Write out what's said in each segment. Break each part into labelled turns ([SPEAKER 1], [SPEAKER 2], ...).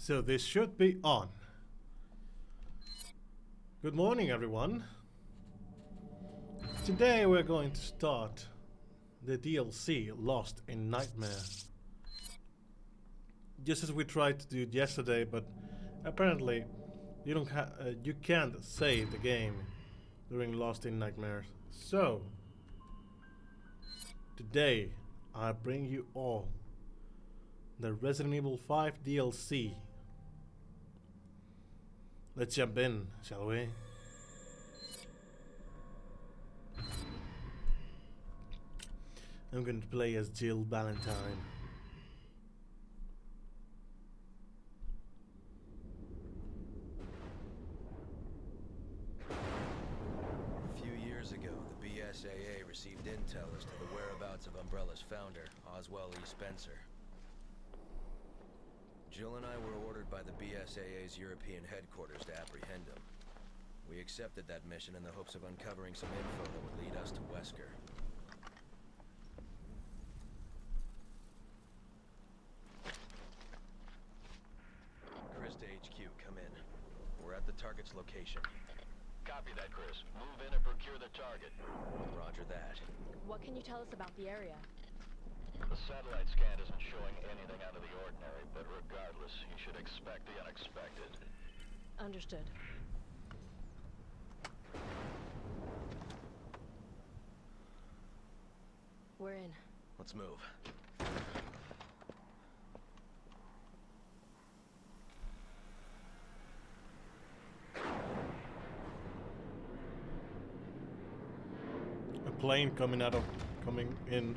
[SPEAKER 1] So this should be on. Good morning, everyone. Today we're going to start the DLC Lost in Nightmare. Just as we tried to do it yesterday, but apparently you can't save the game during Lost in Nightmare. So today I bring you all the Resident Evil 5 DLC. Let's jump in, shall we? I'm going to play as Jill Valentine.
[SPEAKER 2] A few years ago, the BSAA received intel as to the whereabouts of Umbrella's founder, Oswell E. Spencer. Jill and I were ordered by the BSAA's European headquarters to apprehend him. We accepted that mission in the hopes of uncovering some info that would lead us to Wesker. Chris to HQ, come in. We're at the target's location.
[SPEAKER 3] Copy that, Chris. Move in and procure the target.
[SPEAKER 2] Roger that.
[SPEAKER 4] What can you tell us about the area?
[SPEAKER 3] The satellite scan isn't showing anything out of the ordinary, but regardless, you should expect the unexpected.
[SPEAKER 4] Understood. We're in.
[SPEAKER 2] Let's move.
[SPEAKER 1] A plane coming in.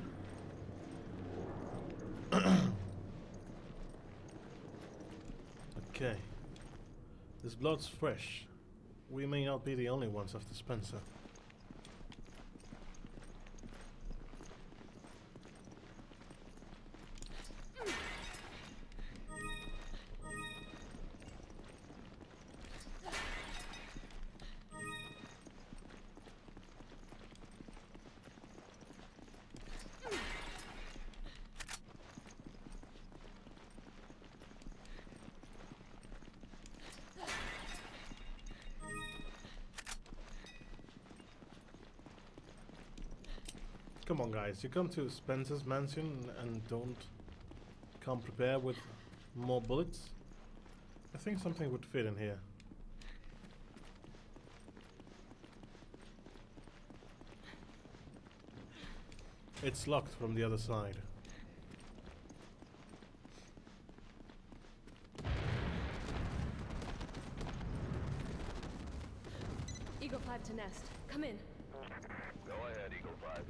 [SPEAKER 1] Okay. This blood's fresh. We may not be the only ones after Spencer. Come on, guys, you come to Spencer's mansion and don't come prepared with more bullets? I think something would fit in here. It's locked from the other side.
[SPEAKER 4] Eagle 5 to Nest. Come in.
[SPEAKER 3] Go ahead, Eagle 5.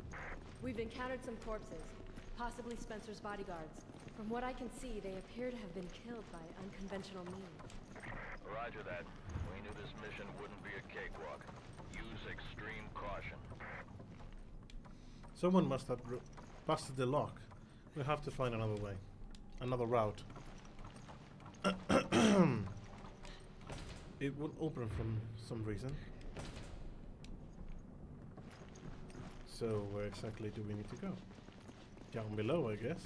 [SPEAKER 4] We've encountered some corpses, possibly Spencer's bodyguards. From what I can see, they appear to have been killed by unconventional means.
[SPEAKER 3] Roger that. We knew this mission wouldn't be a cakewalk. Use extreme caution.
[SPEAKER 1] Someone must have busted the lock. We'll have to find another way. Another route. It won't open from some reason. So where exactly do we need to go? Down below, I guess.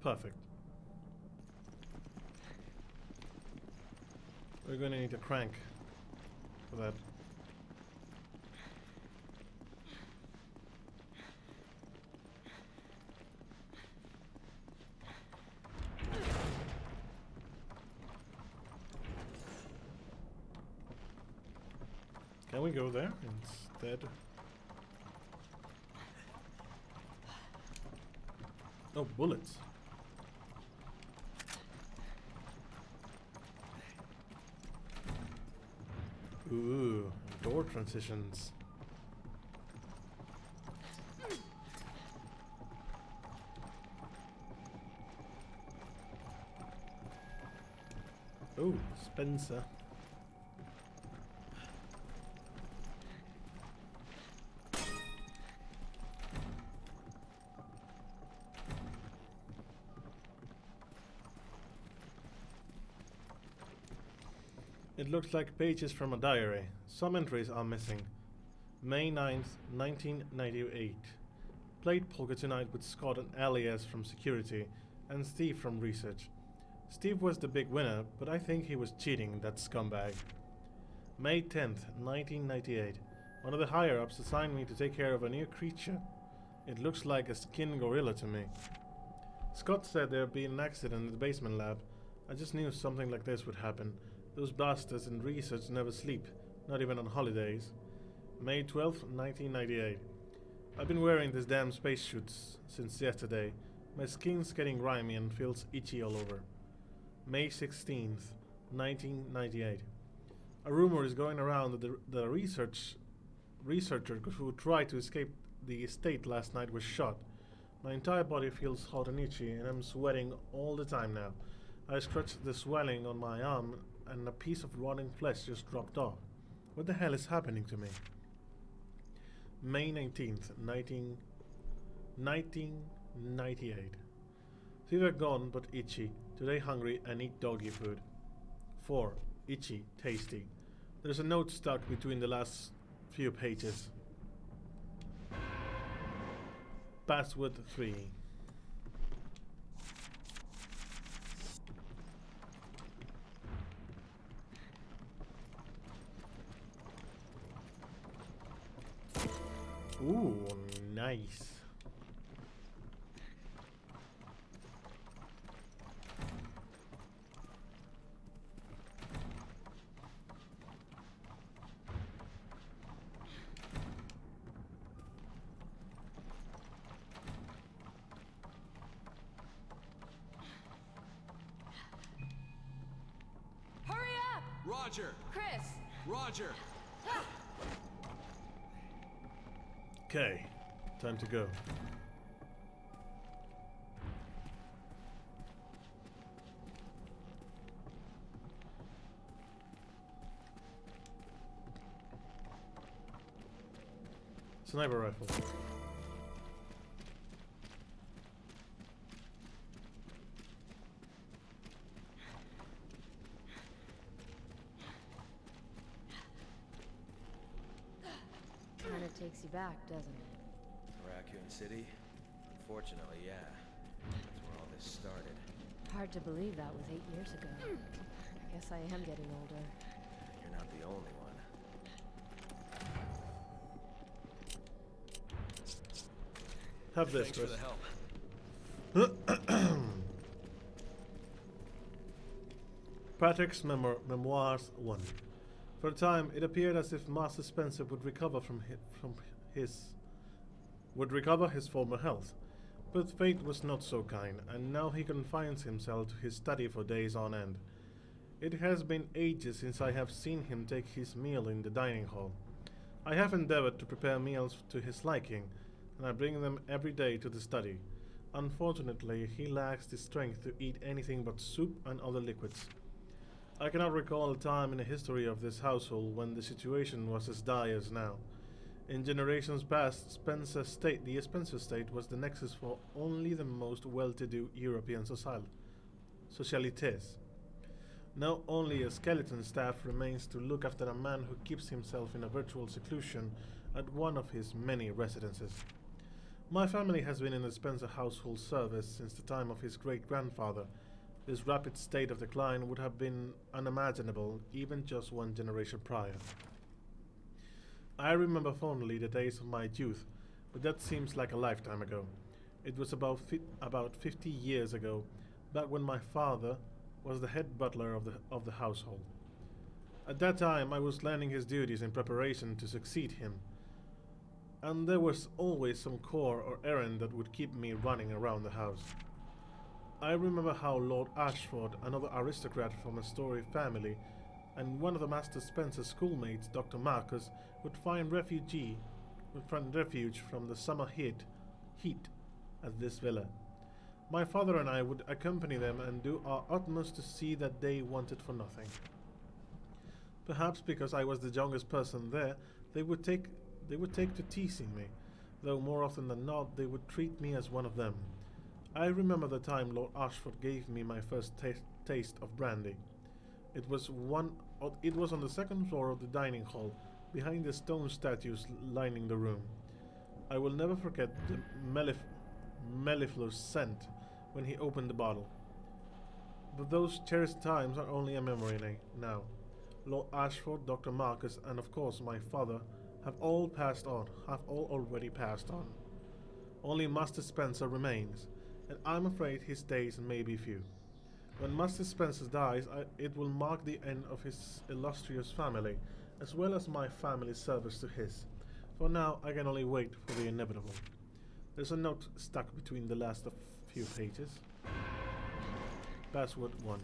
[SPEAKER 1] Perfect. We're gonna need a crank for that. Can we go there instead? Oh, bullets. Ooh, door transitions. Oh, Spencer. It It looks like pages from a diary. Some entries are missing. May 9th, 1998. Played poker tonight with Scott and Elias from security and Steve from research. Steve was the big winner, but I think he was cheating, that scumbag. May 10th, 1998. One of the higher-ups assigned me to take care of a new creature. It looks like a skin gorilla to me. Scott said there had been an accident in the basement lab. I just knew something like this would happen. Those bastards in research never sleep, not even on holidays. May 12th, 1998. I've been wearing this damn spacesuit since yesterday. My skin's getting grimy and feels itchy all over. May 16th, 1998. A rumor is going around that the researcher who tried to escape the estate last night was shot. My entire body feels hot and itchy, and I'm sweating all the time now. I scratched the swelling on my arm, and a piece of rotting flesh just dropped off. What the hell is happening to me? May 19th, 1998. Fever gone but itchy. Today hungry and eat doggy food. 4. Itchy, tasty. There's a note stuck between the last few pages. Password 3. Ooh, nice.
[SPEAKER 4] Hurry up!
[SPEAKER 5] Roger!
[SPEAKER 4] Chris!
[SPEAKER 5] Roger!
[SPEAKER 1] Okay, time to go. Sniper rifle.
[SPEAKER 4] Kind of takes you back, doesn't it?
[SPEAKER 2] Raccoon City? Unfortunately, yeah. That's where all this started.
[SPEAKER 4] Hard to believe that was 8 years ago. I guess I am getting older.
[SPEAKER 2] You're not the only one.
[SPEAKER 1] Have this,
[SPEAKER 5] Thanks for
[SPEAKER 1] Chris.
[SPEAKER 5] the help.
[SPEAKER 1] Patrick's Memoirs 1. For a time, it appeared as if Master Spencer would recover his former health. But fate was not so kind, and now he confines himself to his study for days on end. It has been ages since I have seen him take his meal in the dining hall. I have endeavored to prepare meals to his liking, and I bring them every day to the study. Unfortunately, he lacks the strength to eat anything but soup and other liquids. I cannot recall a time in the history of this household when the situation was as dire as now. In generations past, the Spencer estate was the nexus for only the most well-to-do European socialites. Now only a skeleton staff remains to look after a man who keeps himself in a virtual seclusion at one of his many residences. My family has been in the Spencer household service since the time of his great-grandfather. This rapid state of decline would have been unimaginable even just one generation prior. I remember fondly the days of my youth, but that seems like a lifetime ago. It was about 50 years ago, back when my father was the head butler of the household. At that time, I was learning his duties in preparation to succeed him, and there was always some chore or errand that would keep me running around the house. I remember how Lord Ashford, another aristocrat from a storied family, and one of the Master Spencer's schoolmates, Dr. Marcus, would find refuge from the summer heat at this villa. My father and I would accompany them and do our utmost to see that they wanted for nothing. Perhaps because I was the youngest person there, they would take to teasing me, though more often than not they would treat me as one of them. I remember the time Lord Ashford gave me my first taste of brandy. It was one It was on the second floor of the dining hall, behind the stone statues lining the room. I will never forget the mellifluous scent when he opened the bottle. But those cherished times are only a memory now. Lord Ashford, Dr. Marcus, and of course my father have all already passed on. Only Master Spencer remains, and I'm afraid his days may be few. When Master Spencer dies, it will mark the end of his illustrious family, as well as my family's service to his. For now, I can only wait for the inevitable. There's a note stuck between the last of few pages. Password 1.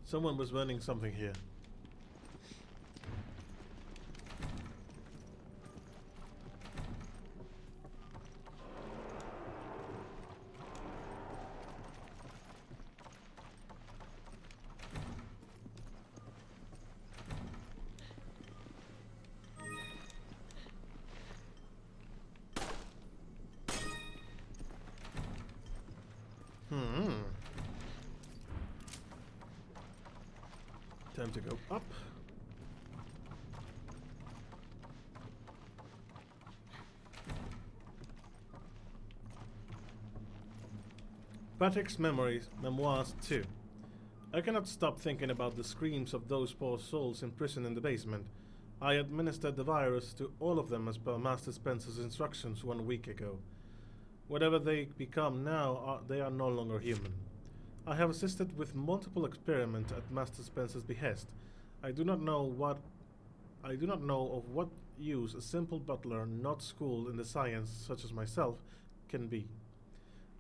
[SPEAKER 1] Someone was burning something here. Time to go up. Patrick's memoirs 2. I cannot stop thinking about the screams of those poor souls imprisoned in the basement. I administered the virus to all of them as per Master Spencer's instructions 1 week ago. Whatever they become now, they are no longer human. I have assisted with multiple experiments at Master Spencer's behest. I do not know of what use a simple butler not schooled in the science such as myself can be.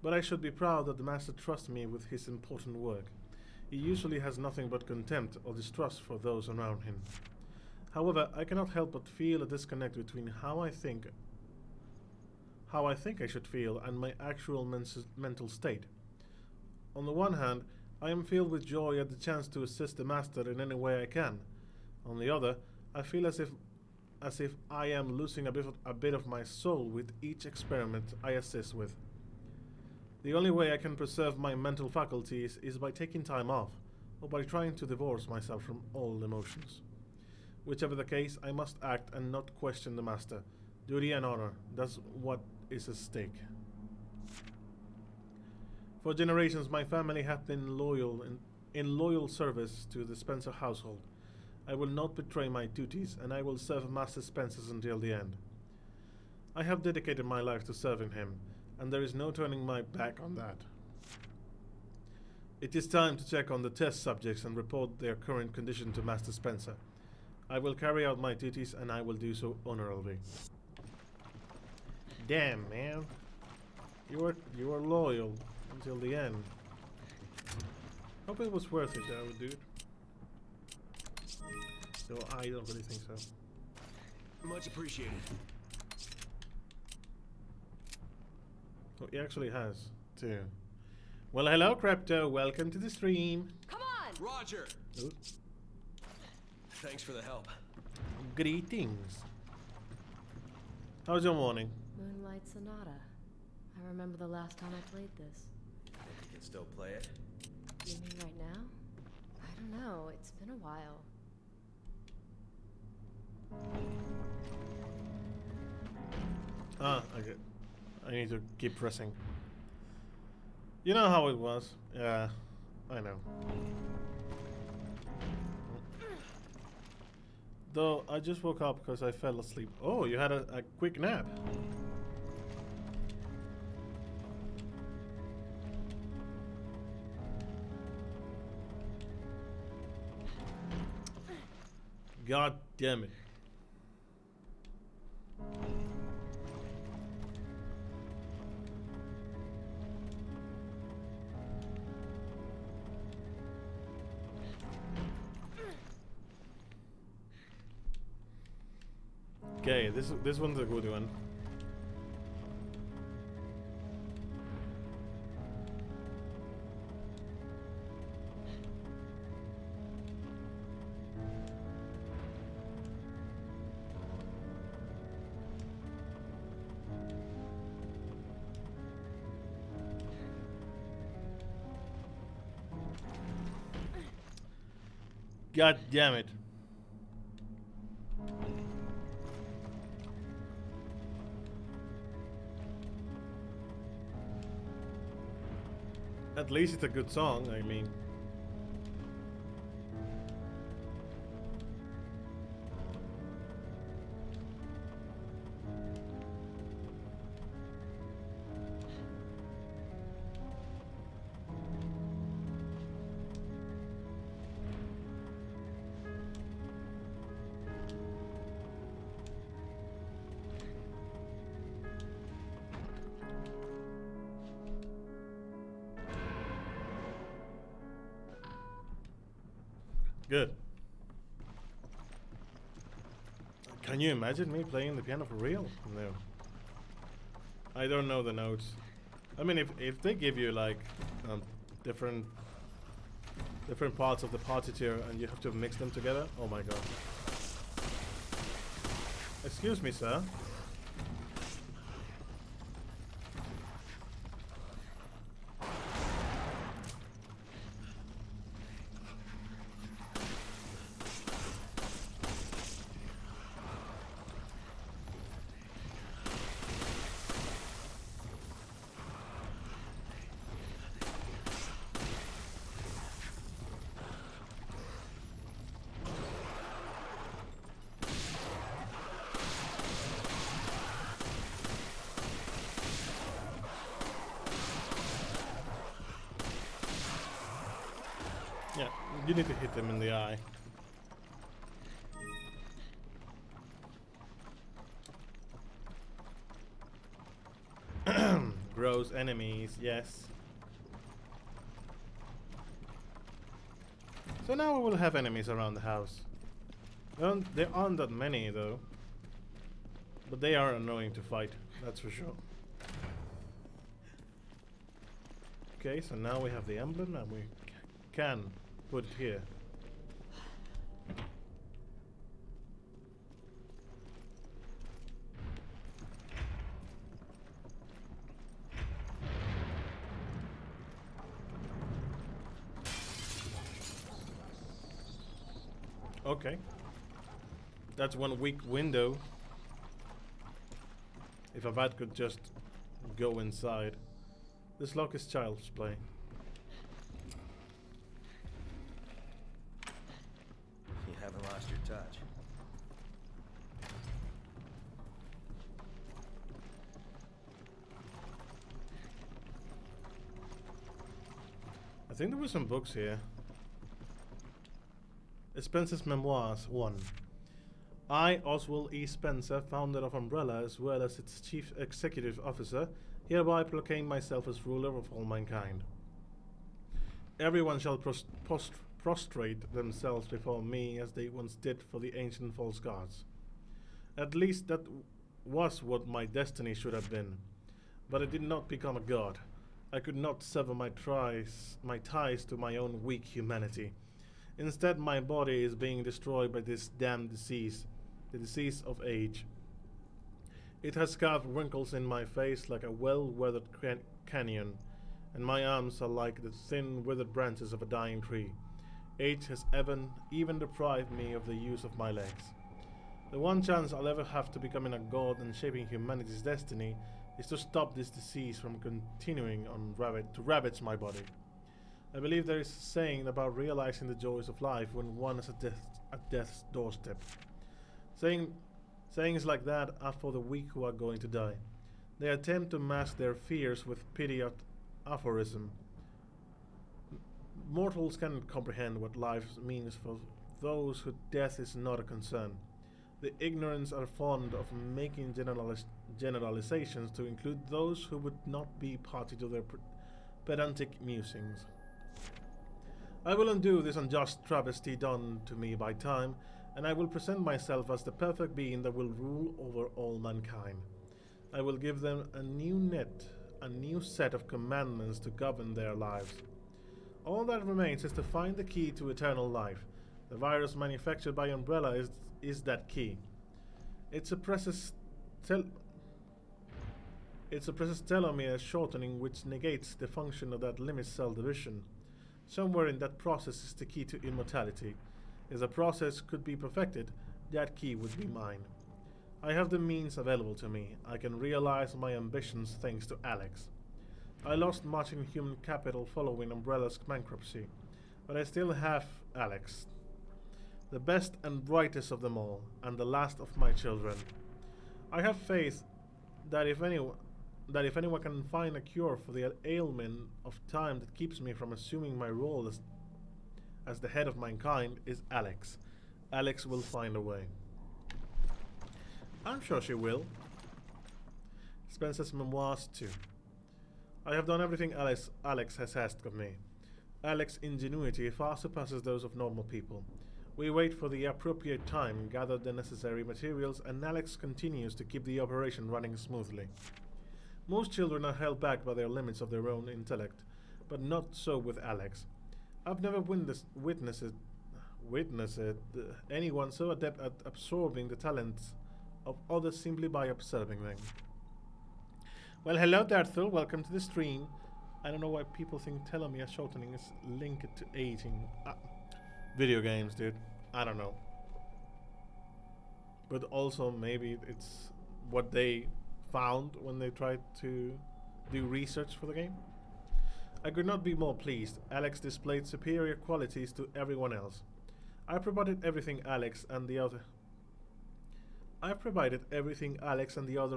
[SPEAKER 1] But I should be proud that the Master trusts me with his important work. He usually has nothing but contempt or distrust for those around him. However, I cannot help but feel a disconnect between how I think I should feel and my actual mental state. On the one hand, I am filled with joy at the chance to assist the Master in any way I can. On the other, I feel as if I am losing a bit of my soul with each experiment I assist with. The only way I can preserve my mental faculties is by taking time off, or by trying to divorce myself from all emotions. Whichever the case, I must act and not question the Master. Duty and honor, that's what is at stake. For generations, my family have been in loyal service to the Spencer household. I will not betray my duties, and I will serve Master Spencer until the end. I have dedicated my life to serving him, and there is no turning my back on that. It is time to check on the test subjects and report their current condition to Master Spencer. I will carry out my duties, and I will do so honorably. Damn, man. You are loyal until the end. Hope it was worth it though, dude. So I don't really think so.
[SPEAKER 5] Much appreciated.
[SPEAKER 1] Oh, he actually has too. Well, hello, Crypto. Welcome to the stream.
[SPEAKER 4] Come on!
[SPEAKER 5] Roger.
[SPEAKER 1] Ooh.
[SPEAKER 5] Thanks for the help.
[SPEAKER 1] Greetings. How's your morning?
[SPEAKER 4] Moonlight Sonata. I remember the last time I played this.
[SPEAKER 2] Think you can still play it?
[SPEAKER 4] You mean right now? I don't know. It's been a while.
[SPEAKER 1] Ah, okay. I need to keep pressing. You know how it was. Yeah, I know. Though I just woke up because I fell asleep. Oh, you had a quick nap. God damn it. Okay, this one's a good one. God damn it. At least it's a good song, I mean. Good. Can you imagine me playing the piano for real? No. I don't know the notes. I mean, if they give you like different parts of the partiture and you have to mix them together, oh my god. Excuse me, sir. Yeah, you need to hit them in the eye. Gross enemies, yes. So now we will have enemies around the house. There aren't that many though. But they are annoying to fight, that's for sure. Okay, so now we have the emblem and we can put it here. Okay. That's one weak window. If a bat could just go inside. This lock is child's play.
[SPEAKER 2] You haven't lost your touch.
[SPEAKER 1] I think there were some books here. Spencer's Memoirs 1. I, Oswald E. Spencer, founder of Umbrella as well as its chief executive officer, hereby proclaim myself as ruler of all mankind. Everyone shall prostrate themselves before me as they once did for the ancient false gods. At least that was what my destiny should have been. But I did not become a god. I could not sever my ties to my own weak humanity. Instead, my body is being destroyed by this damned disease, the disease of age. It has carved wrinkles in my face like a well-weathered canyon, and my arms are like the thin, withered branches of a dying tree. Age has even deprived me of the use of my legs. The one chance I'll ever have to becoming a god and shaping humanity's destiny is to stop this disease from continuing on to ravage my body. I believe there is a saying about realizing the joys of life when one is at death's doorstep. Sayings like that are for the weak who are going to die. They attempt to mask their fears with pity aphorism. Mortals cannot comprehend what life means for those whose death is not a concern. The ignorant are fond of making generalizations to include those who would not be party to their pedantic musings. I will undo this unjust travesty done to me by time, and I will present myself as the perfect being that will rule over all mankind. I will give them a new set of commandments to govern their lives. All that remains is to find the key to eternal life. The virus manufactured by Umbrella is that key. It suppresses telomere shortening, which negates the function of that limits cell division. Somewhere in that process is the key to immortality. If the process could be perfected, that key would be mine. I have the means available to me. I can realize my ambitions thanks to Alex. I lost much in human capital following Umbrella's bankruptcy, but I still have Alex. The best and brightest of them all, and the last of my children. I have faith that if anyone can find a cure for the ailment of time that keeps me from assuming my role as the head of mankind, is Alex. Alex will find a way. I'm sure she will. Spencer's memoirs too. I have done everything Alex has asked of me. Alex's ingenuity far surpasses those of normal people. We wait for the appropriate time, gather the necessary materials, and Alex continues to keep the operation running smoothly. Most children are held back by their limits of their own intellect, but not so with Alex. I've never witnessed anyone so adept at absorbing the talents of others simply by observing them. Well, hello Darthel, welcome to the stream. I don't know why people think telomere shortening is linked to aging. Video games, dude. I don't know. But also maybe it's what they found when they tried to do research for the game. I could not be more pleased. Alex displayed superior qualities to everyone else. I provided everything Alex and the other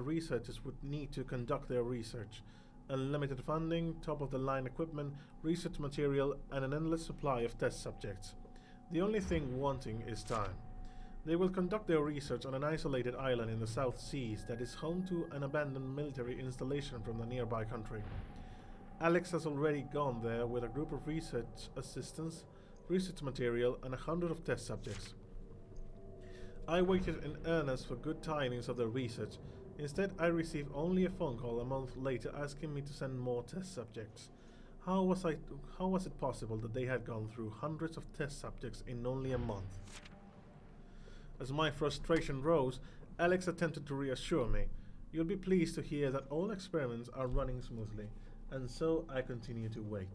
[SPEAKER 1] researchers would need to conduct their research. Unlimited funding, top-of-the-line equipment, research material, and an endless supply of test subjects. The only thing wanting is time. They will conduct their research on an isolated island in the South Seas that is home to an abandoned military installation from the nearby country. Alex has already gone there with a group of research assistants, research material, and 100 of test subjects. I waited in earnest for good tidings of their research. Instead, I received only a phone call a month later asking me to send more test subjects. How was it possible that they had gone through hundreds of test subjects in only a month? As my frustration rose, Alex attempted to reassure me. You'll be pleased to hear that all experiments are running smoothly, and so I continue to wait.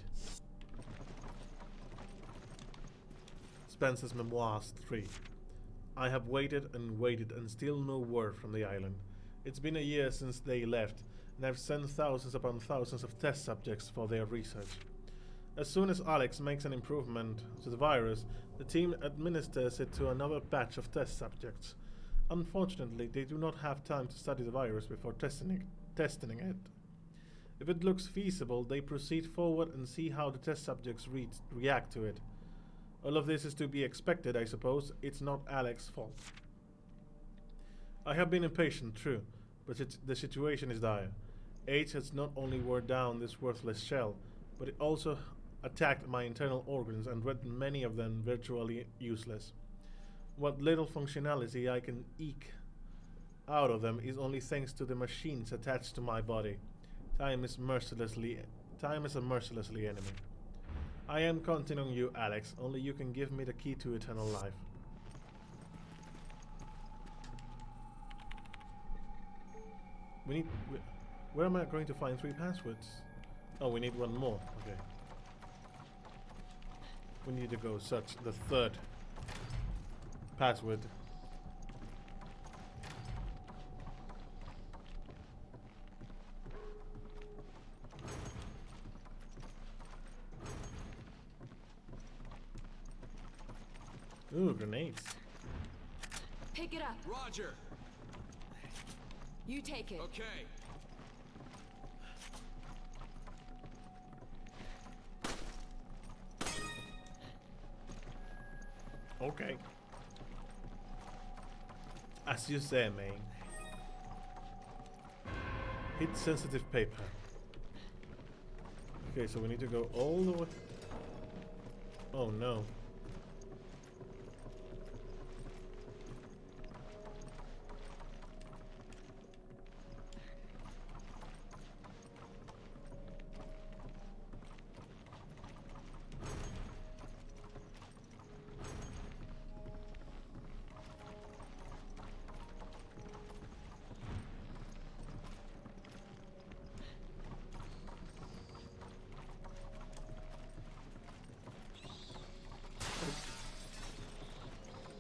[SPEAKER 1] Spencer's Memoirs 3. I have waited and still no word from the island. It's been a year since they left, and I've sent thousands upon thousands of test subjects for their research. As soon as Alex makes an improvement to the virus, the team administers it to another batch of test subjects. Unfortunately, they do not have time to study the virus before testing it. If it looks feasible, they proceed forward and see how the test subjects react to it. All of this is to be expected, I suppose. It's not Alex's fault. I have been impatient, true, but the situation is dire. Age has not only worn down this worthless shell, but it also attacked my internal organs and rendered many of them virtually useless. What little functionality I can eke out of them is only thanks to the machines attached to my body. Time is a mercilessly enemy. I am counting on you, Alex. Only you can give me the key to eternal life. Where am I going to find 3 passwords? Oh, we need one more. Okay. We need to go search the 3rd password. Ooh, grenades.
[SPEAKER 4] Pick it up.
[SPEAKER 5] Roger.
[SPEAKER 4] You take it.
[SPEAKER 5] Okay.
[SPEAKER 1] Okay. As you say, man. Hit sensitive paper. Okay, so we need to go all the way. Oh no.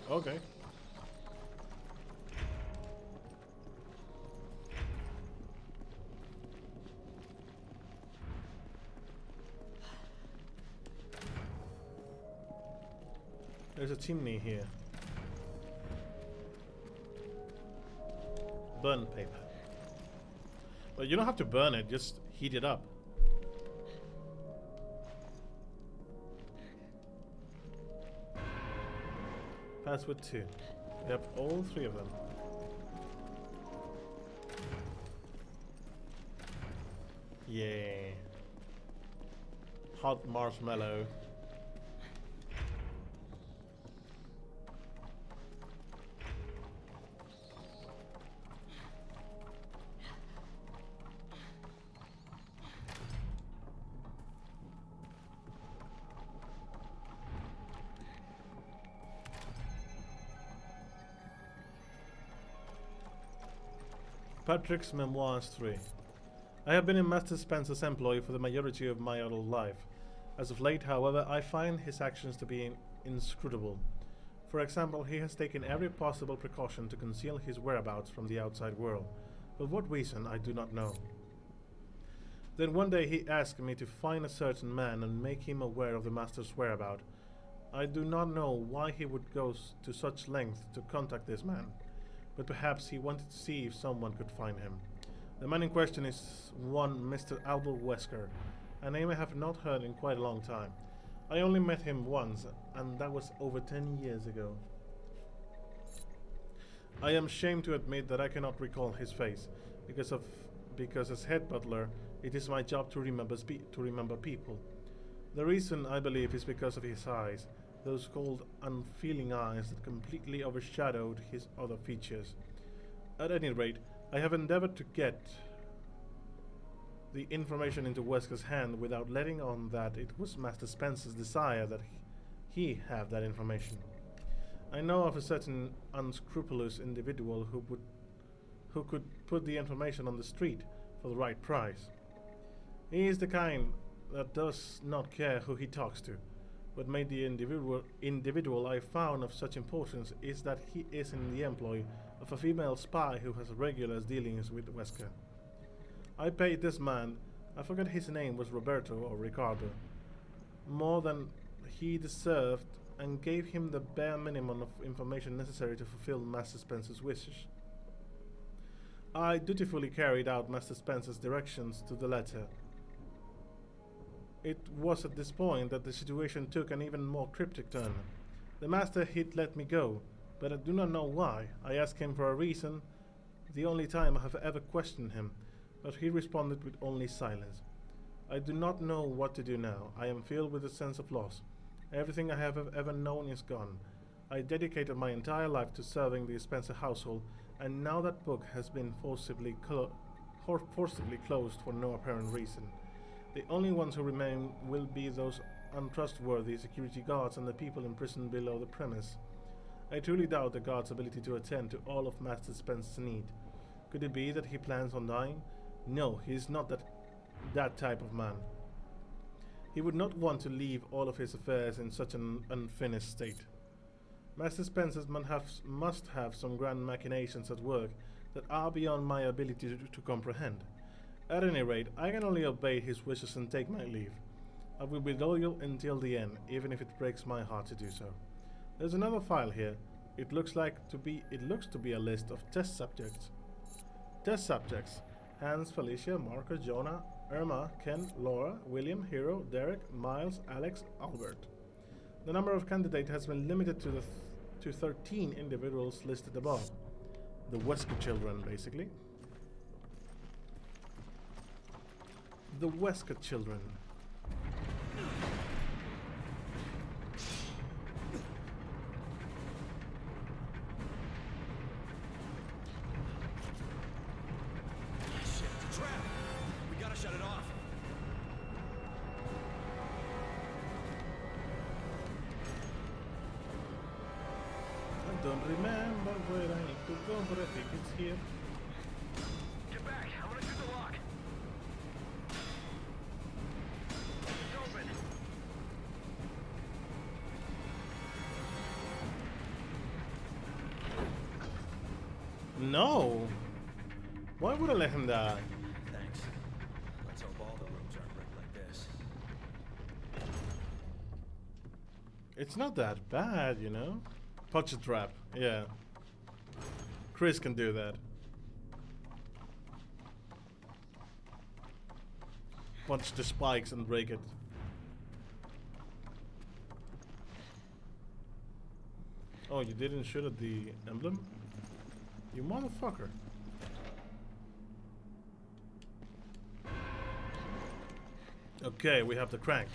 [SPEAKER 1] Okay. There's a chimney here. Burn paper. Well, you don't have to burn it, just heat it up. Password 2. We have all 3 of them. Yeah. Hot marshmallow. Patrick's Memoirs 3. I have been in Master Spencer's employ for the majority of my adult life. As of late, however, I find his actions to be inscrutable. For example, he has taken every possible precaution to conceal his whereabouts from the outside world. For what reason, I do not know. Then one day he asked me to find a certain man and make him aware of the Master's whereabouts. I do not know why he would go to such length to contact this man, but perhaps he wanted to see if someone could find him. The man in question is one Mr. Albert Wesker, a name I have not heard in quite a long time. I only met him once, and that was over 10 years ago. I am ashamed to admit that I cannot recall his face, because as head butler, it is my job to remember people. The reason, I believe, is because of his eyes, those cold, unfeeling eyes that completely overshadowed his other features. At any rate, I have endeavored to get the information into Wesker's hand without letting on that it was Master Spencer's desire that he have that information. I know of a certain unscrupulous individual who could put the information on the street for the right price. He is the kind that does not care who he talks to. What made the individual I found of such importance is that he is in the employ of a female spy who has regular dealings with Wesker. I paid this man, I forgot his name was Roberto or Ricardo, more than he deserved and gave him the bare minimum of information necessary to fulfill Master Spencer's wishes. I dutifully carried out Master Spencer's directions to the letter. It was at this point that the situation took an even more cryptic turn. The Master had let me go, but I do not know why. I asked him for a reason, the only time I have ever questioned him, but he responded with only silence. I do not know what to do now. I am filled with a sense of loss. Everything I have ever known is gone. I dedicated my entire life to serving the Spencer household, and now that book has been forcibly closed for no apparent reason. The only ones who remain will be those untrustworthy security guards and the people imprisoned below the premise. I truly doubt the guard's ability to attend to all of Master Spencer's need. Could it be that he plans on dying? No, he is not that type of man. He would not want to leave all of his affairs in such an unfinished state. Master Spencer must have some grand machinations at work that are beyond my ability to comprehend. At any rate, I can only obey his wishes and take my leave. I will be loyal until the end, even if it breaks my heart to do so. There's another file here. It looks to be a list of test subjects. Test subjects: Hans, Felicia, Marco, Jonah, Irma, Ken, Laura, William, Hero, Derek, Miles, Alex, Albert. The number of candidates has been limited to 13 individuals listed above. The Wesker children, basically. The Wesker children.
[SPEAKER 5] Shit, it's a trap! We gotta shut it off.
[SPEAKER 1] I don't remember where I need to go, but I think it's here.
[SPEAKER 3] Get back! I'm gonna shoot the lock! It's open!
[SPEAKER 1] No! Why would I let him die?
[SPEAKER 2] Thanks. Let's hope all the rooms aren't rigged like this.
[SPEAKER 1] It's not that bad, you know? Punch a trap, yeah. Chris can do that. Punch the spikes and break it. Oh, you didn't shoot at the emblem? You motherfucker. Okay, we have the crank.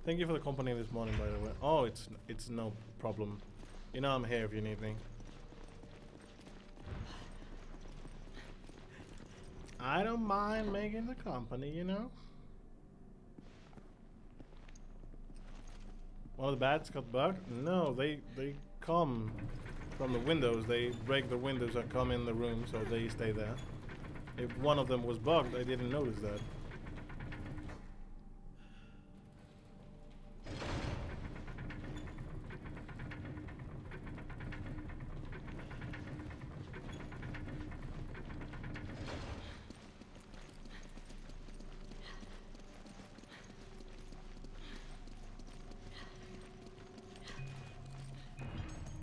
[SPEAKER 1] Thank you for the company this morning, by the way. Oh, it's no problem. You know I'm here if you need me. I don't mind making the company, you know? One of the bats got bugged? No, they come from the windows. They break the windows and come in the room, so they stay there. If one of them was bugged, I didn't notice that.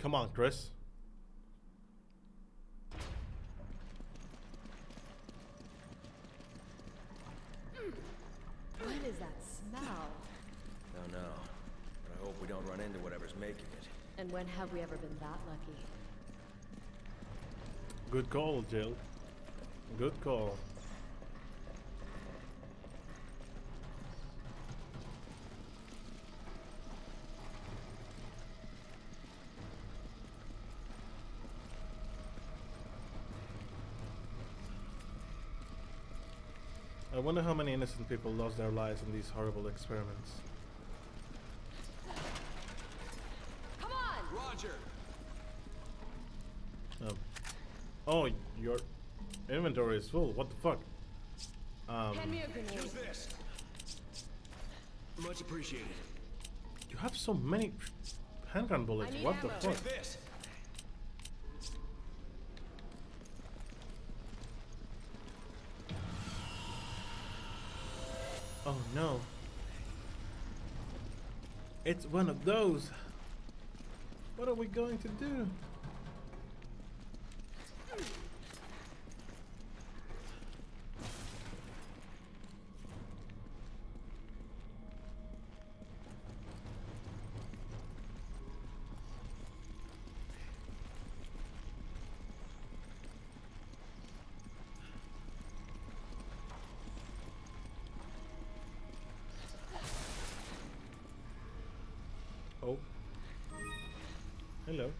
[SPEAKER 1] Come on, Chris.
[SPEAKER 4] What is that smell?
[SPEAKER 2] Don't know. But I hope we don't run into whatever's making it.
[SPEAKER 4] And when have we ever been that lucky?
[SPEAKER 1] Good call, Jill. Good call. I wonder how many innocent people lost their lives in these horrible experiments.
[SPEAKER 4] Come on!
[SPEAKER 5] Roger.
[SPEAKER 1] Oh, your inventory is full. What the fuck?
[SPEAKER 4] Hand me a grenade.
[SPEAKER 5] Use this. Much appreciated.
[SPEAKER 1] You have so many handgun bullets.
[SPEAKER 4] I need
[SPEAKER 1] What the
[SPEAKER 4] ammo.
[SPEAKER 1] fuck?
[SPEAKER 5] Take this.
[SPEAKER 1] Oh no. It's one of those. What are we going to do? Oh. Hello.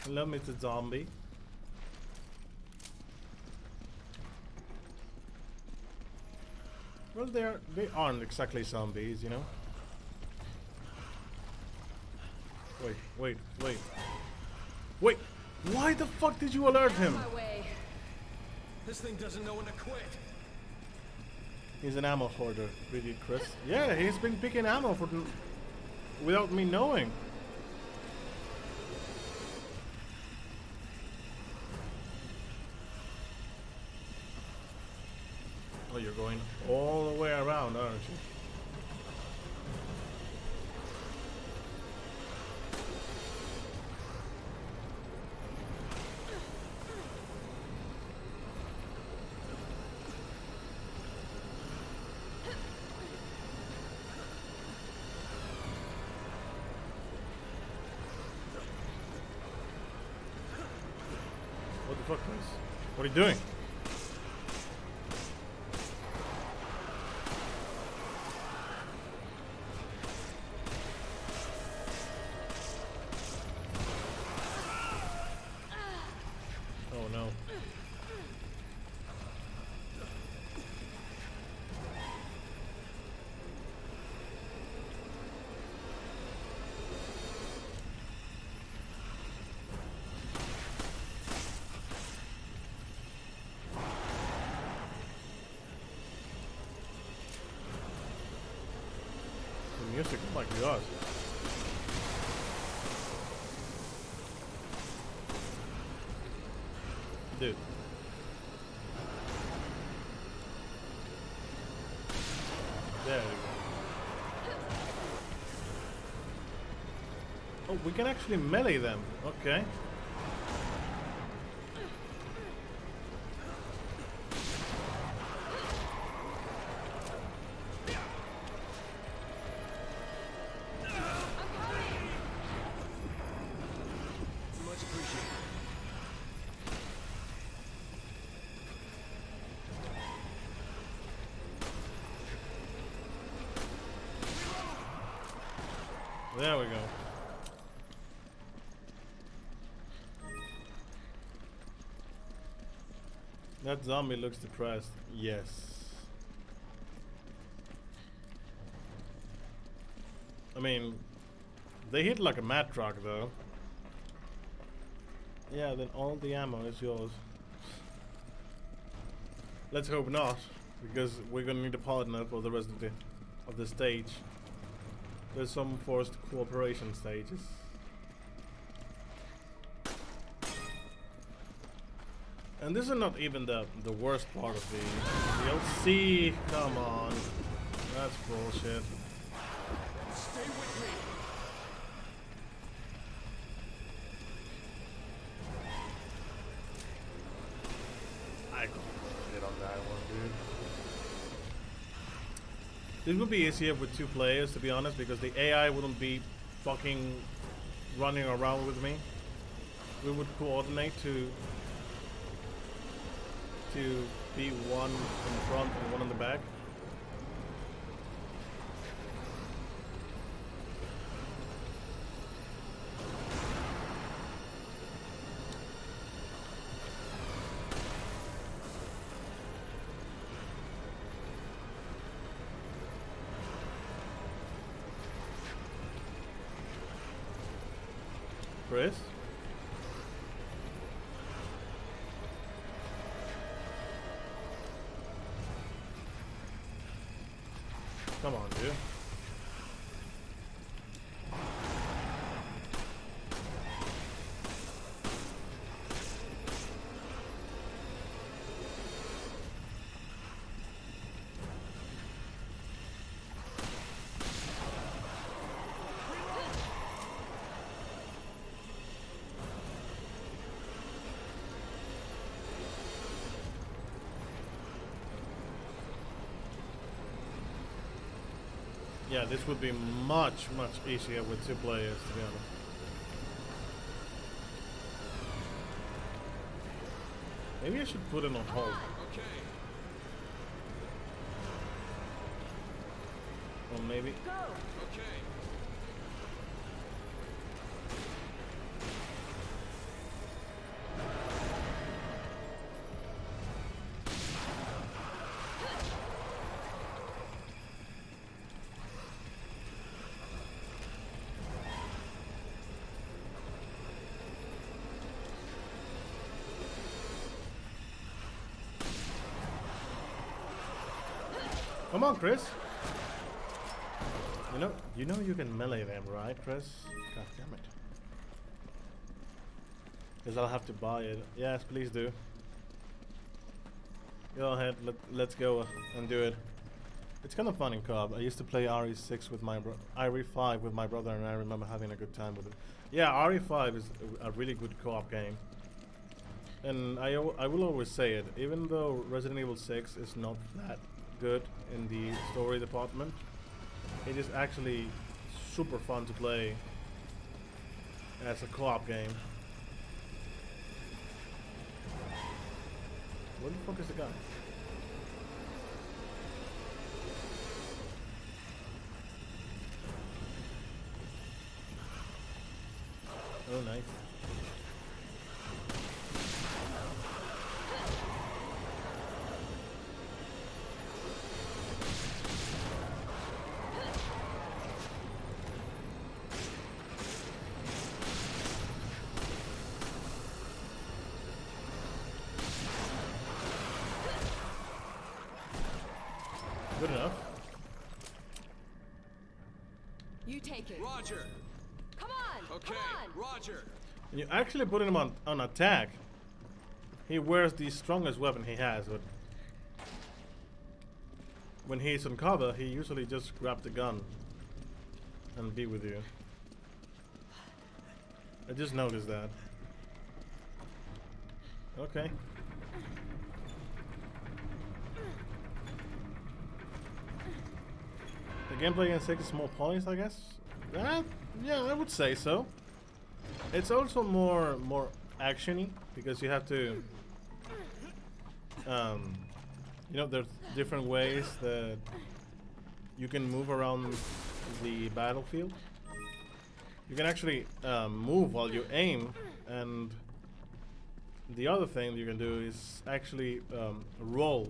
[SPEAKER 1] Hello, Mr. Zombie. Well, they aren't exactly zombies, you know. Wait. Wait, why the fuck did you alert him?
[SPEAKER 4] My way.
[SPEAKER 5] This thing doesn't know when to quit.
[SPEAKER 1] He's an ammo hoarder, really, Chris. Yeah, he's been picking ammo for without me knowing. Oh, you're going all the way around, aren't you? What the fuck, Chris? What are you doing? music. Oh my god. Dude. There we go. Oh, we can actually melee them. Okay.
[SPEAKER 5] Much appreciated.
[SPEAKER 1] There we go. That zombie looks depressed. Yes. I mean, they hit like a mad truck though. Yeah, then all the ammo is yours. Let's hope not, because we're gonna need a partner for the rest of the stage. There's some forced cooperation stages. And this is not even the worst part of the DLC. Come on. That's bullshit.
[SPEAKER 5] Stay with me.
[SPEAKER 1] I can't hit on that one, dude. This would be easier with 2 players, to be honest, because the AI wouldn't be fucking running around with me. We would coordinate to be one in front and one in the back. Chris? Come on, dude. Yeah, this would be much easier with 2 players, to be honest. Maybe I should put it on hold.
[SPEAKER 5] Okay.
[SPEAKER 1] Or maybe...
[SPEAKER 4] Go!
[SPEAKER 5] Okay.
[SPEAKER 1] Come on, Chris. You know you can melee them, right, Chris? God damn it. Because I'll have to buy it. Yes, please do. Go ahead, let's go and do it. It's kind of fun in co-op. I used to play RE6 with my RE5 with my brother, and I remember having a good time with it. Yeah, RE5 is a really good co-op game. And I will always say it, even though Resident Evil 6 is not that good in the story department, it is actually super fun to play as a co-op game. Where the fuck is the guy? Oh, nice. Good enough.
[SPEAKER 4] You take it.
[SPEAKER 5] Roger.
[SPEAKER 4] Come on!
[SPEAKER 5] Okay.
[SPEAKER 4] Come on!
[SPEAKER 5] Roger.
[SPEAKER 1] When you actually put him on attack, he wears the strongest weapon he has, but when he's on cover, he usually just grab the gun and be with you. I just noticed that. Okay. The gameplay in 6 is more polished, I guess. Yeah, I would say so. It's also more actiony because you have to, you know, there's different ways that you can move around the battlefield. You can actually move while you aim, and the other thing you can do is actually roll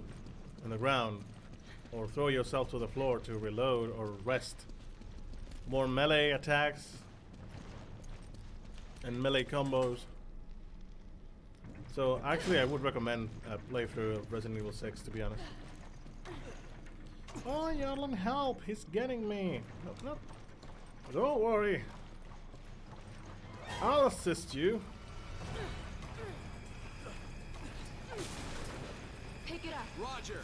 [SPEAKER 1] on the ground or throw yourself to the floor to reload or rest. More melee attacks and melee combos. So actually I would recommend a playthrough of Resident Evil 6, to be honest. Oh, Yharlan, help! He's getting me! No. Don't worry. I'll assist you.
[SPEAKER 4] Pick it up.
[SPEAKER 5] Roger.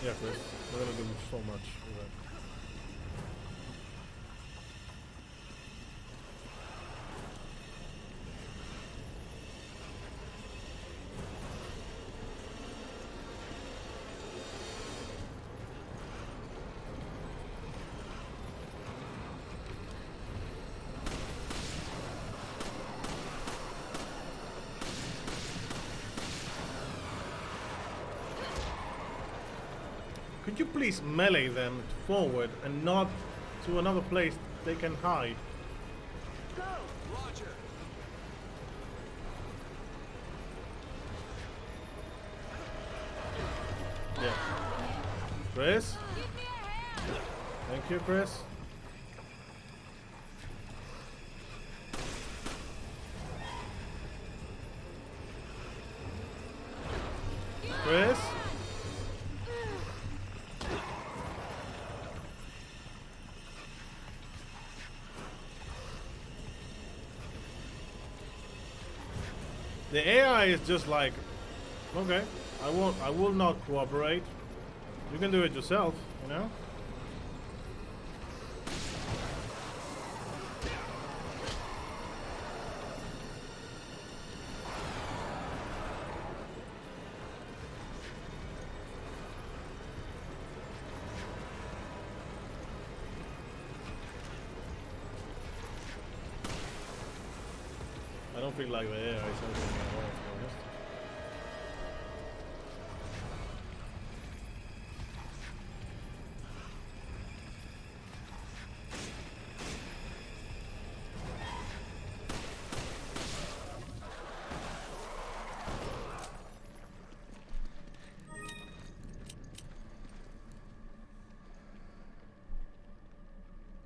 [SPEAKER 1] Yeah, Chris. We're gonna do so much with that. Could you please melee them forward and not to another place they can hide?
[SPEAKER 4] Go!
[SPEAKER 5] Roger.
[SPEAKER 1] Yeah. Chris?
[SPEAKER 4] Give me a hand!
[SPEAKER 1] Thank you, Chris. Chris? The AI is just like, okay, I will not cooperate. You can do it yourself, you know? I don't feel like the AI is helping me at all, to be honest.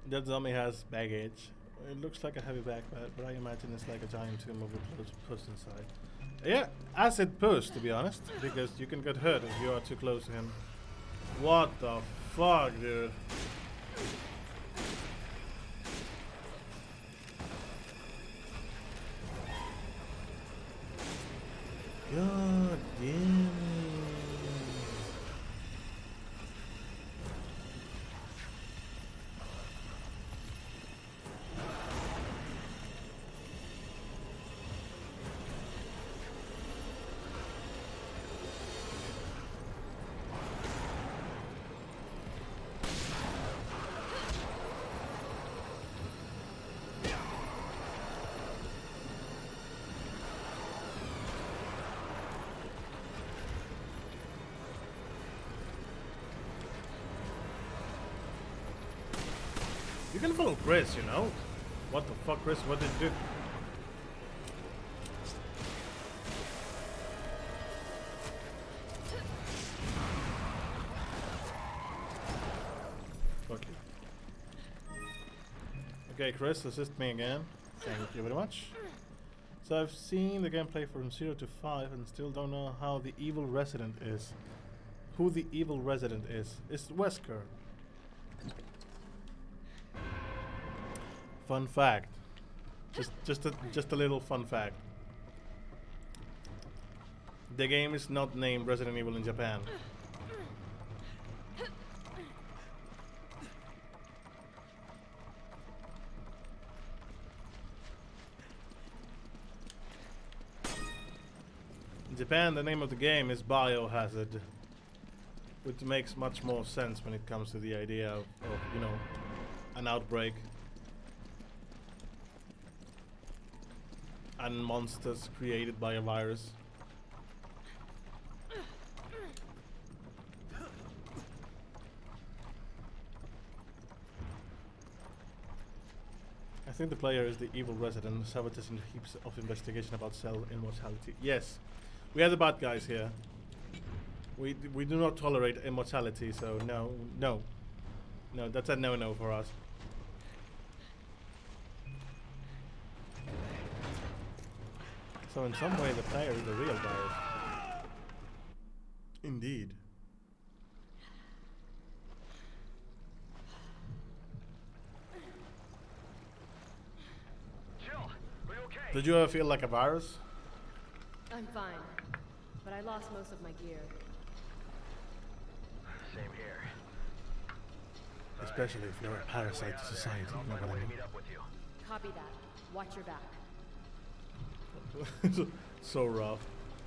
[SPEAKER 1] That zombie has baggage. It looks like a heavy backpack, but I imagine it's like a giant tumor with closed puss inside. Yeah, acid puss, to be honest, because you can get hurt if you are too close to him. What the fuck, dude? God damn it. You can follow Chris, you know? What the fuck, Chris? What did you do? Fuck you. Okay, Chris, assist me again. Thank you very much. So I've seen the gameplay from 0 to 5 and still don't know how the evil resident is. Who the evil resident is. It's Wesker. Fun fact. Just a little fun fact. The game is not named Resident Evil in Japan. In Japan, the name of the game is Biohazard, which makes much more sense when it comes to the idea of you know, an outbreak and monsters created by a virus. I think the player is the evil resident, sabotaging heaps of investigation about cell immortality. Yes, we are the bad guys here. We do not tolerate immortality, so no, that's a no for us. So in some way the player is the real virus. Indeed.
[SPEAKER 3] Jill, are you okay?
[SPEAKER 1] Did you ever feel like a virus?
[SPEAKER 4] I'm fine, but I lost most of my gear.
[SPEAKER 3] Same here.
[SPEAKER 1] Especially if you're a parasite to society, you know what I mean?
[SPEAKER 3] Meet up with you.
[SPEAKER 4] Copy that. Watch your back.
[SPEAKER 1] So rough,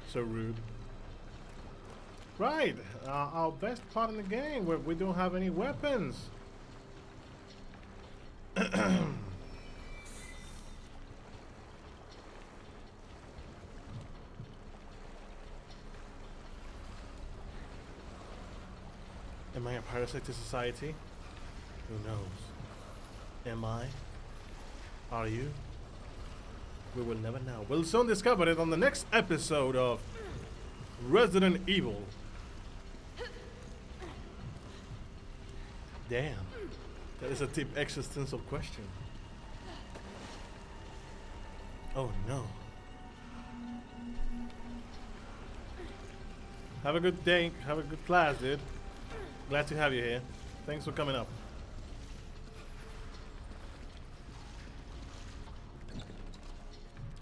[SPEAKER 1] so rude. Right, our best part in the game where we don't have any weapons. Am I a parasite to society? Who knows? Am I? Are you? We will never know. We'll soon discover it on the next episode of Resident Evil. Damn. That is a deep existential question. Oh no. Have a good day. Have a good class, dude. Glad to have you here. Thanks for coming up.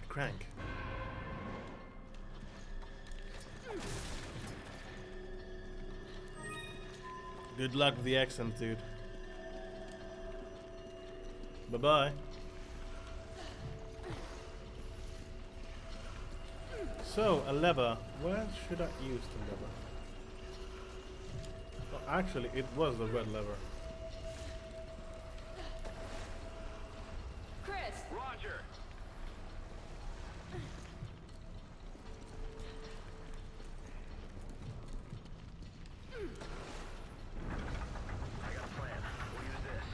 [SPEAKER 1] Crank. Good luck with the accent, dude. Bye-bye. So, a lever. Where should I use the lever? Well, actually, it was the red lever.
[SPEAKER 4] Chris!
[SPEAKER 3] Roger. I got a plan. We'll use this.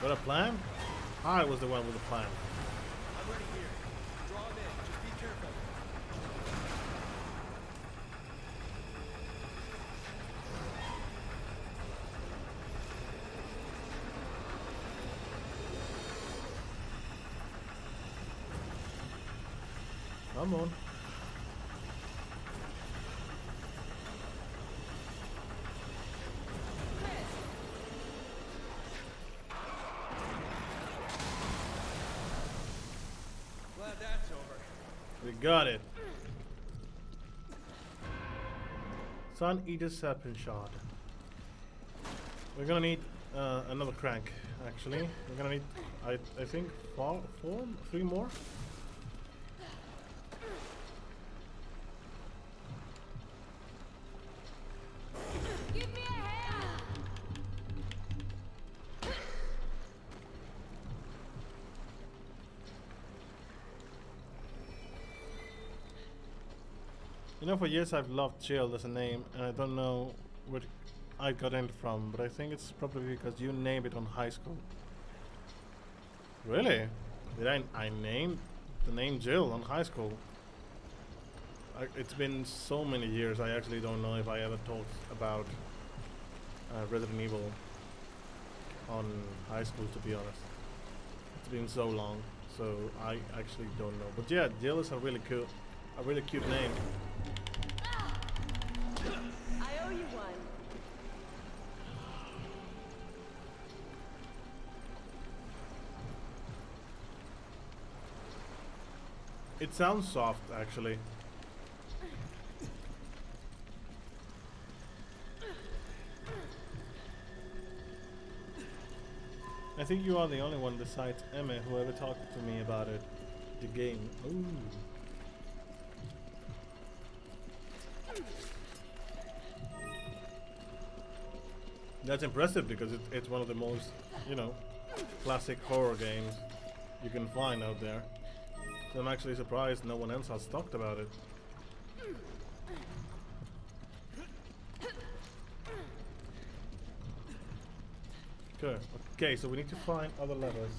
[SPEAKER 1] Got a plan? I was the one with the plan.
[SPEAKER 5] I'm ready here. Draw him in. Just be careful.
[SPEAKER 1] Come on.
[SPEAKER 5] Glad that's over.
[SPEAKER 1] We got it. Sun Eater Serpent Shard. We're gonna need another crank, actually. We're gonna need, I think, three more?
[SPEAKER 4] Give me a hand!
[SPEAKER 1] You know, for years I've loved Jill as a name, and I don't know where I got it from, but I think it's probably because you named it on high school. Really? Did I name the name Jill on high school? It's been so many years, I actually don't know if I ever talked about Resident Evil on high school, to be honest. It's been so long, so I actually don't know. But yeah, Jill is a really cute name.
[SPEAKER 4] I owe you one.
[SPEAKER 1] It sounds soft, actually. I think you are the only one besides Emma who ever talked to me about it. The game. Ooh. That's impressive because it's one of the most, you know, classic horror games you can find out there. So I'm actually surprised no one else has talked about it. Good. Okay, so we need to find other levers.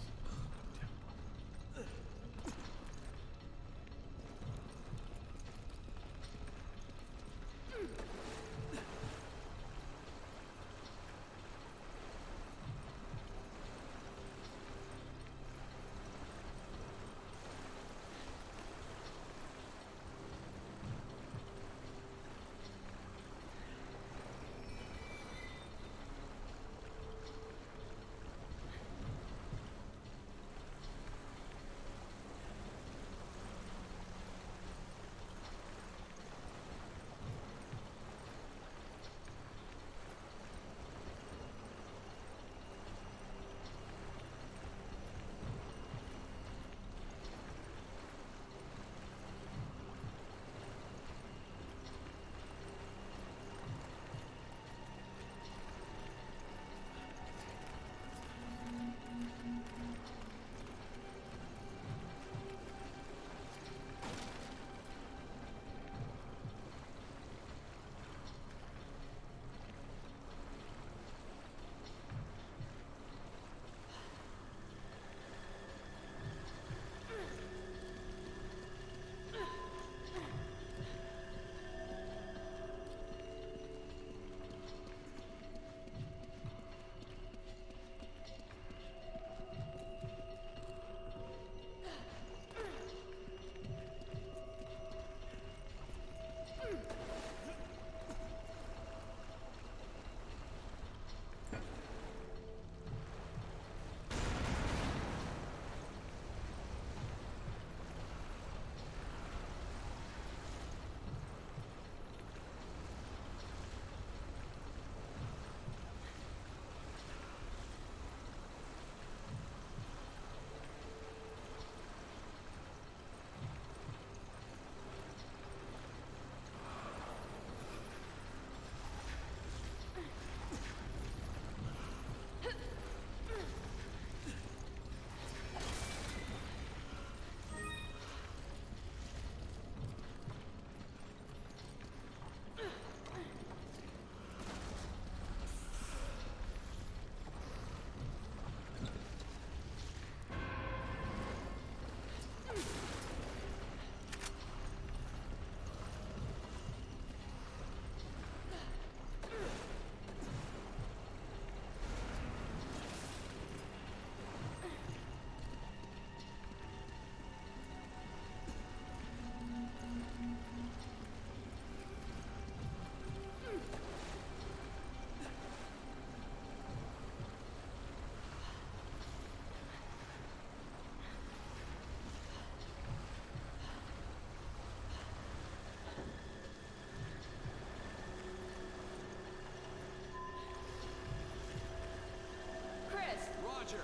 [SPEAKER 5] Roger.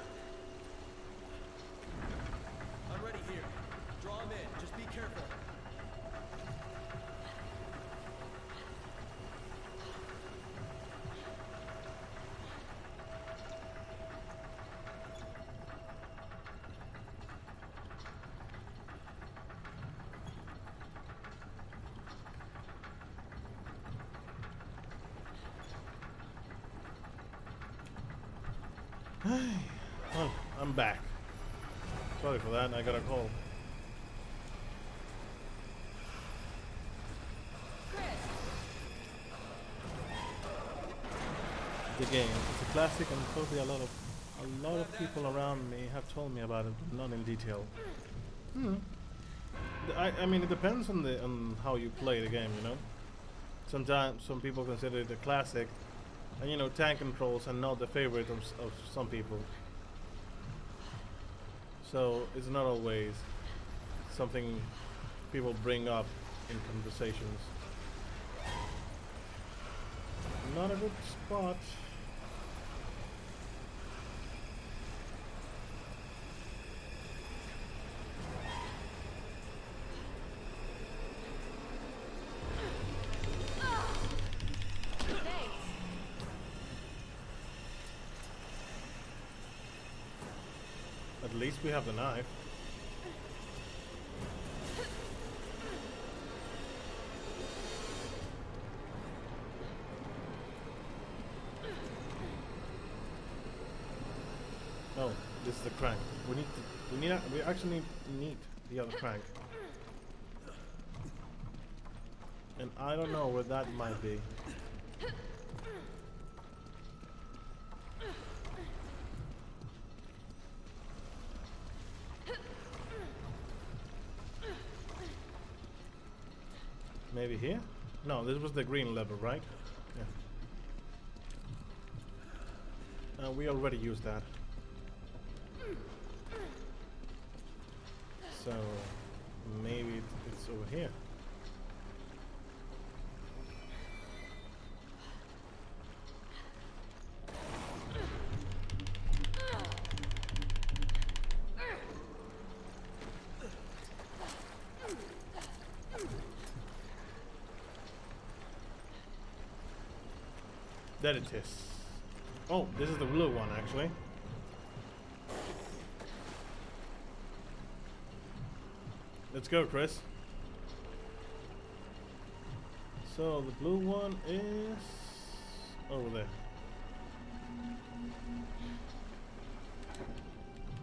[SPEAKER 5] I'm ready here. Draw him in. Just be careful.
[SPEAKER 1] Well, I'm back. Sorry for that, I got a call. The game. It's a classic and probably a A lot of people around me have told me about it, but not in detail. I mean, it depends on how you play the game, you know. Sometimes some people consider it a classic, and you know, tank controls are not the favorite of some people. So it's not always something people bring up in conversations. Not a good spot. At least we have the knife. Oh, this is the crank. We actually need the other crank. And I don't know where that might be. Maybe here? No, this was the green lever, right? Yeah. We already used that. So maybe it's over here. There it is. Oh, this is the blue one actually. Let's go, Chris. So the blue one is over there.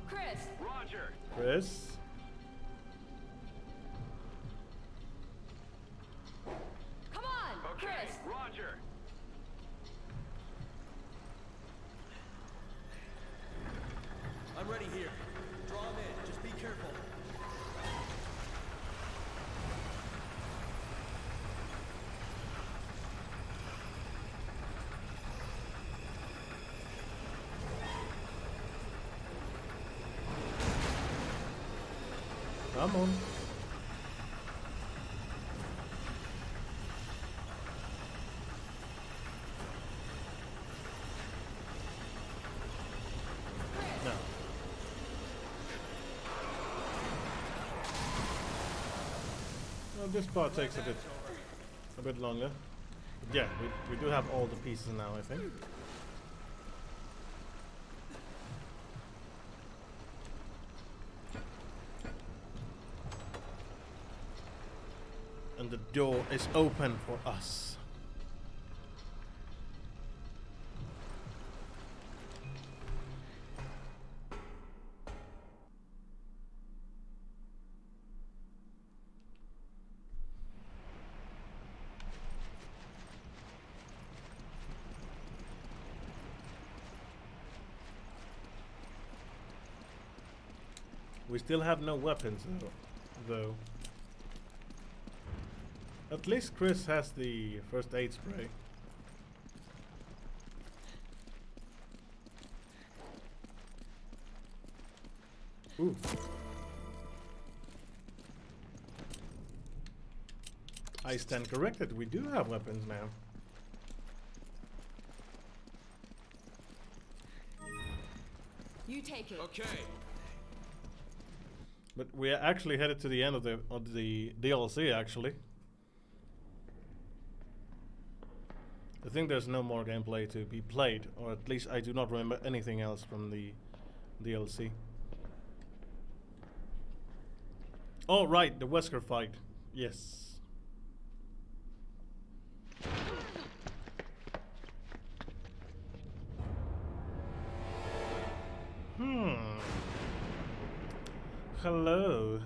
[SPEAKER 3] Chris! Roger!
[SPEAKER 1] Chris?
[SPEAKER 3] Come on! Okay, Chris! Roger!
[SPEAKER 5] I'm ready here. Draw him in. Just be careful.
[SPEAKER 1] Come on. No. Well, this part takes a bit longer. But yeah, we do have all the pieces now, I think. And the door is open for us. We still have no weapons though. At least Chris has the first aid spray. Ooh. I stand corrected, we do have weapons now.
[SPEAKER 4] You take it.
[SPEAKER 5] Okay.
[SPEAKER 1] But we are actually headed to the end of the DLC actually. I think there's no more gameplay to be played, or at least I do not remember anything else from the DLC. Oh right, the Wesker fight. Yes. Hello.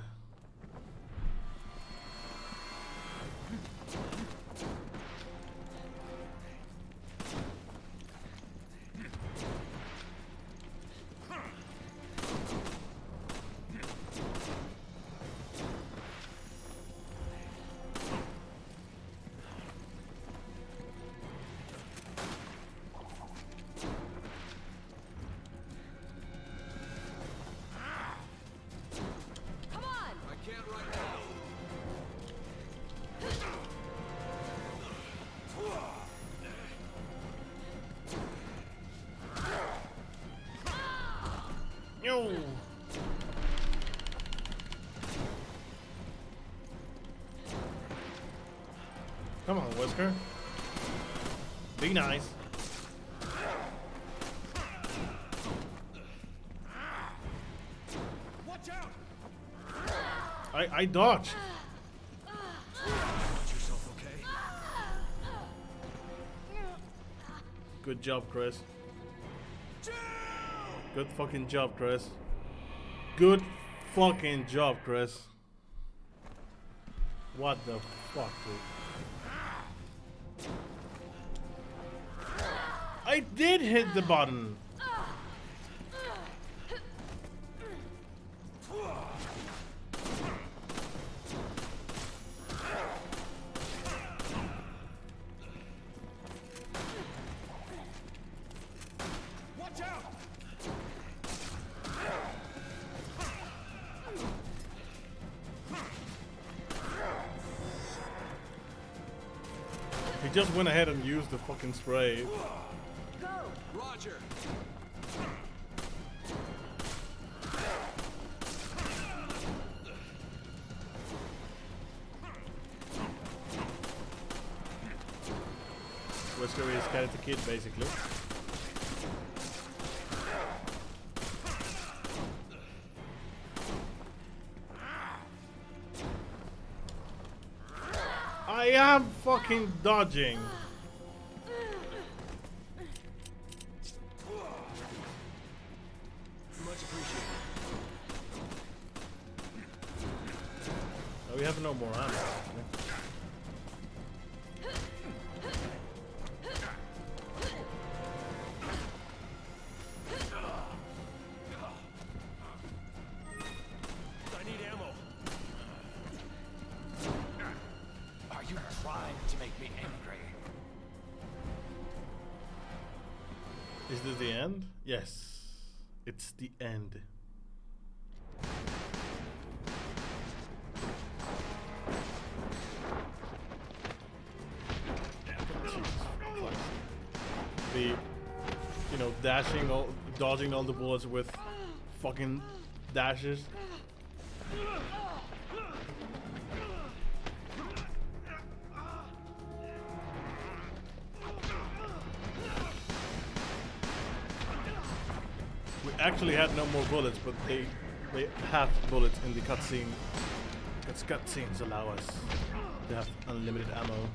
[SPEAKER 1] Come on, Whisker. Be nice.
[SPEAKER 5] Watch out!
[SPEAKER 1] I dodged.
[SPEAKER 5] Got yourself okay?
[SPEAKER 1] Good job, Chris. Good fucking job, Chris. Good fucking job, Chris. What the fuck, dude? I did hit the button.
[SPEAKER 5] Watch out!
[SPEAKER 1] He just went ahead and used the fucking spray.
[SPEAKER 4] Go!
[SPEAKER 5] Roger.
[SPEAKER 1] Whisker is Karate Kid, basically. I am fucking dodging.
[SPEAKER 5] Much appreciated.
[SPEAKER 1] Oh, we have no more ammo, actually.
[SPEAKER 5] I need ammo.
[SPEAKER 6] Are you trying to make me angry?
[SPEAKER 1] Is this the end? Yes. It's the end. The, you know, dodging all the bullets with fucking dashes. We actually had no more bullets, but they have bullets in the cutscene. Because cutscenes allow us to have unlimited ammo.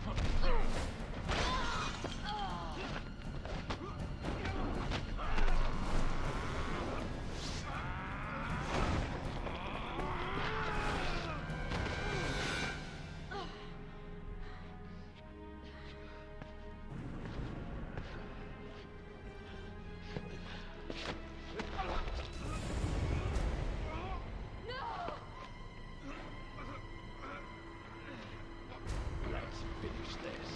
[SPEAKER 6] Let's finish this.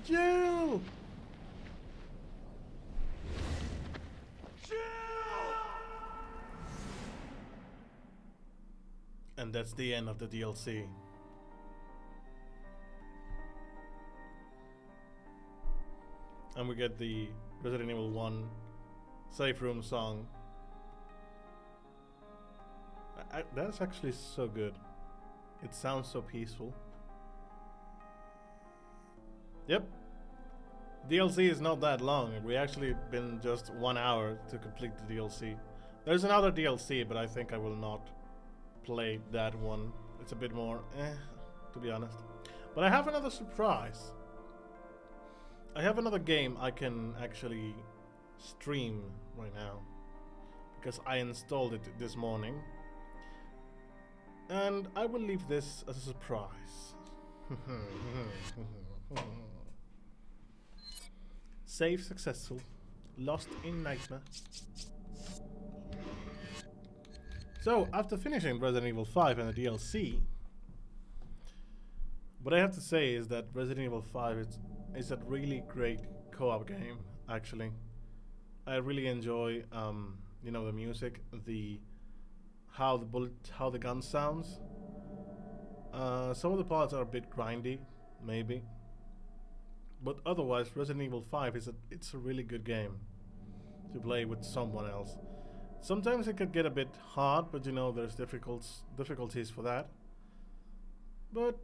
[SPEAKER 1] Jill! And that's the end of the DLC. And we get the Resident Evil 1 safe room song. That's actually so good. It sounds so peaceful. Yep. DLC is not that long. We actually been just 1 hour to complete the DLC. There's another DLC, but I think I will not play that one. It's a bit more to be honest. But I have another surprise. I have another game I can actually stream right now. Because I installed it this morning. And I will leave this as a surprise. Save successful. Lost in nightmare. So, after finishing Resident Evil 5 and the DLC, what I have to say is that Resident Evil 5 is a really great co-op game, actually. I really enjoy, you know, the music, how the gun sounds. Some of the parts are a bit grindy, maybe, but otherwise, Resident Evil 5 it's a really good game to play with someone else. Sometimes it could get a bit hard, but you know, there's difficulties for that. But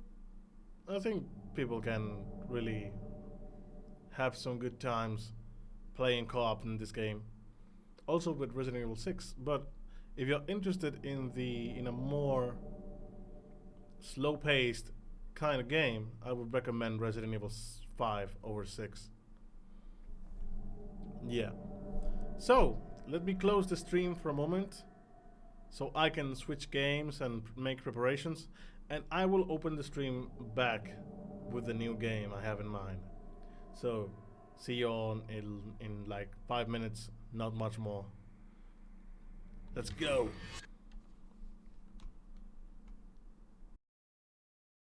[SPEAKER 1] I think people can really have some good times playing co-op in this game. Also with Resident Evil 6, but if you're interested in a more slow-paced kind of game, I would recommend Resident Evil 5 over 6. Yeah. So, let me close the stream for a moment so I can switch games and make preparations, and I will open the stream back with the new game I have in mind. So, see you all in like 5 minutes, not much more. Let's go!